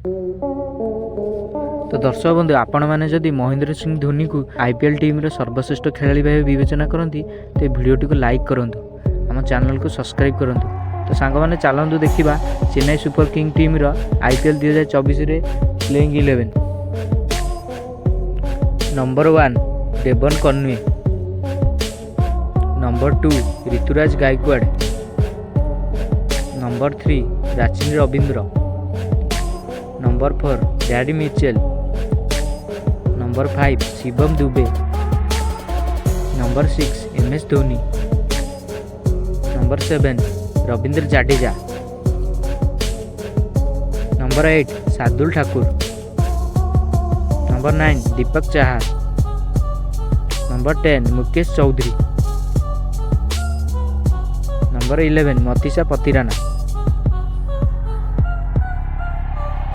तो दर्शक बंधु आपण मैंने जदि महेंद्र सिंह धोनी को आईपीएल टीम रो सर्वश्रेष्ठ खेलाड़ी भाव विवेचना करती तो भिडियोटी को लाइक करूँ, आम चैनल को सब्सक्राइब करूँ। तो सांग मैंने चलतु देखा चेन्नई सुपर किंग टीम रो आईपीएल 2024 रे playing 11। Number 1 Devon Conway, number 2 Ruturaj Gaikwad, number 3 Rachin Ravindra, number 4 Daryl Mitchell, number 5 Shivam Dube, number 6 MS Dhoni, number 7 Ravindra Jadeja, number 8 Shardul Thakur, number 9 Deepak Chahar, number 10 Mukesh Choudhary, number 11 Matheesha Pathirana.